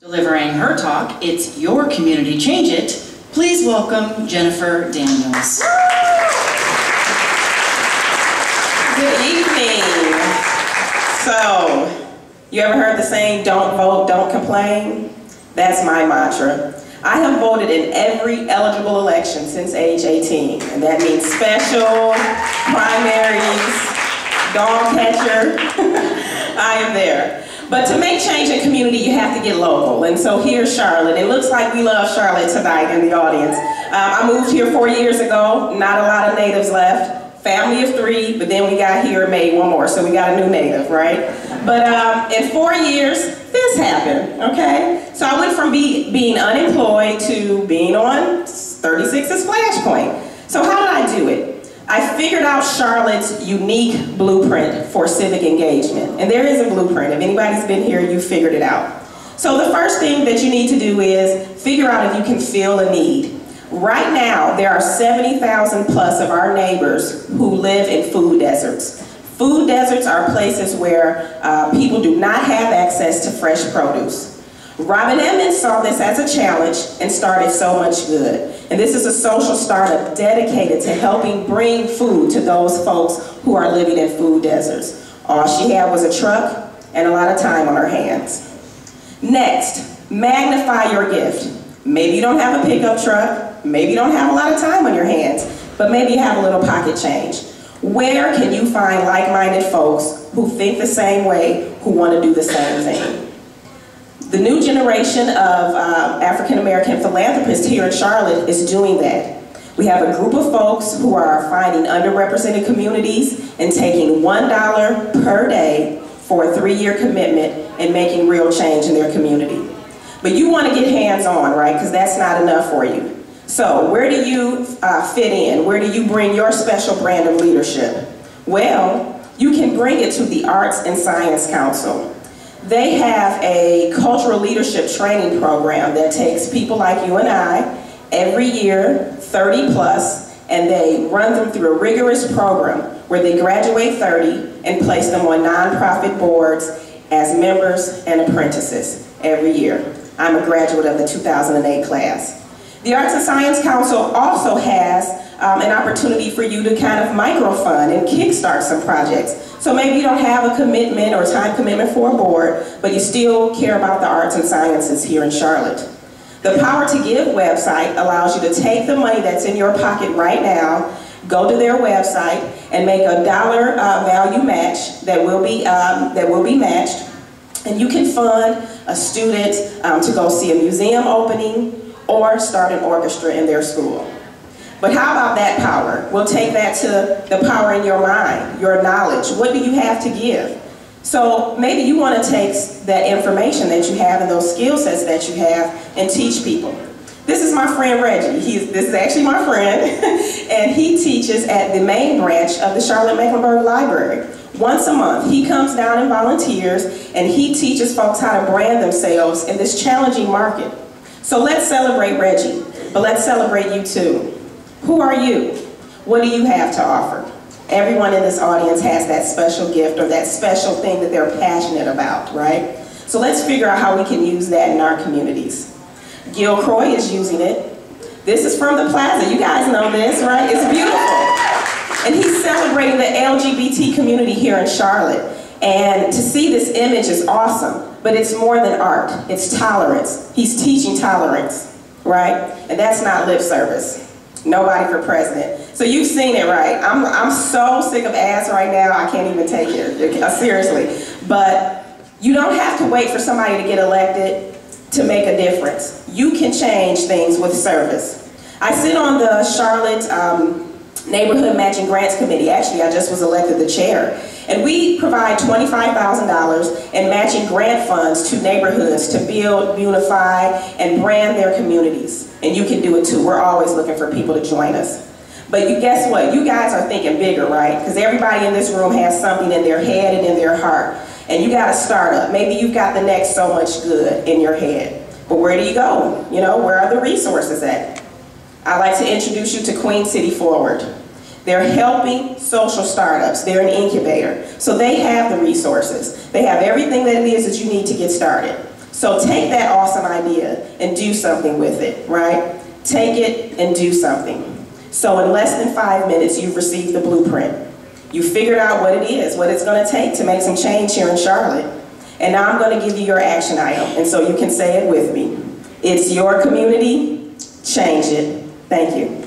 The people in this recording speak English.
Delivering her talk, It's Your Community, Change It. Please welcome Jenifer Daniels. Good evening. So, you ever heard the saying, don't vote, don't complain? That's my mantra. I have voted in every eligible election since age 18, and that means special, primaries, dog catcher. I am there. But to make change in community, you have to get local. And so here's Charlotte. It looks like we love Charlotte tonight in the audience. I moved here 4 years ago. Not a lot of natives left. Family of 3, but then we got here and made 1 more, so we got a new native, right? But in 4 years, this happened, okay? So I went from being unemployed to being on 36's Flashpoint. So how did I do it? I figured out Charlotte's unique blueprint for civic engagement. And there is a blueprint. If anybody's been here, you figured it out. So the first thing that you need to do is figure out if you can feel a need. Right now, there are 70,000 plus of our neighbors who live in food deserts. Food deserts are places where people do not have access to fresh produce. Robin Emmons saw this as a challenge and started So Much Good. And this is a social startup dedicated to helping bring food to those folks who are living in food deserts. All she had was a truck and a lot of time on her hands. Next, magnify your gift. Maybe you don't have a pickup truck, maybe you don't have a lot of time on your hands, but maybe you have a little pocket change. Where can you find like-minded folks who think the same way, who want to do the same thing? The new generation of African-American philanthropists here in Charlotte is doing that. We have a group of folks who are finding underrepresented communities and taking $1 per day for a 3-year commitment and making real change in their community. But you want to get hands-on, right? Because that's not enough for you. So where do you fit in? Where do you bring your special brand of leadership? Well, you can bring it to the Arts and Science Council. They have a cultural leadership training program that takes people like you and I every year, 30 plus, and they run them through a rigorous program where they graduate 30 and place them on nonprofit boards as members and apprentices every year. I'm a graduate of the 2008 class. The Arts and Science Council also has an opportunity for you to kind of microfund and kickstart some projects. So maybe you don't have a commitment or time commitment for a board, but you still care about the arts and sciences here in Charlotte. The Power to Give website allows you to take the money that's in your pocket right now, go to their website, and make a dollar value match that will be matched, and you can fund a student to go see a museum opening or start an orchestra in their school. But how about that power? We'll take that to the power in your mind, your knowledge. What do you have to give? So maybe you want to take that information that you have and those skill sets that you have and teach people. This is my friend Reggie. This is actually my friend, and he teaches at the main branch of the Charlotte-Mecklenburg Library. Once a month, he comes down and volunteers, and he teaches folks how to brand themselves in this challenging market. So let's celebrate Reggie, but let's celebrate you too. Who are you? What do you have to offer? Everyone in this audience has that special gift or that special thing that they're passionate about, right? So let's figure out how we can use that in our communities. Gil Croy is using it. This is from the plaza. You guys know this, right? It's beautiful. And he's celebrating the LGBT community here in Charlotte. And to see this image is awesome, but it's more than art. It's tolerance. He's teaching tolerance, right? And that's not lip service. Nobody for president. So you've seen it, right? I'm so sick of ads right now, I can't even take it, seriously. But you don't have to wait for somebody to get elected to make a difference. You can change things with service. I sit on the Charlotte Neighborhood Matching Grants Committee. Actually, I just was elected the chair. And we provide $25,000 in matching grant funds to neighborhoods to build, beautify, and brand their communities. And you can do it too. We're always looking for people to join us. But you guess what? You guys are thinking bigger, right? Because everybody in this room has something in their head and in their heart. And you got to start up. Maybe you've got the next So Much Good in your head. But where do you go? You know, where are the resources at? I'd like to introduce you to Queen City Forward. They're helping social startups. They're an incubator. So they have the resources. They have everything that it is that you need to get started. So take that awesome idea and do something with it, right? Take it and do something. So in less than 5 minutes, you've received the blueprint. You figured out what it is, what it's going to take to make some change here in Charlotte. And now I'm going to give you your action item, and so you can say it with me. It's your community, change it. Thank you.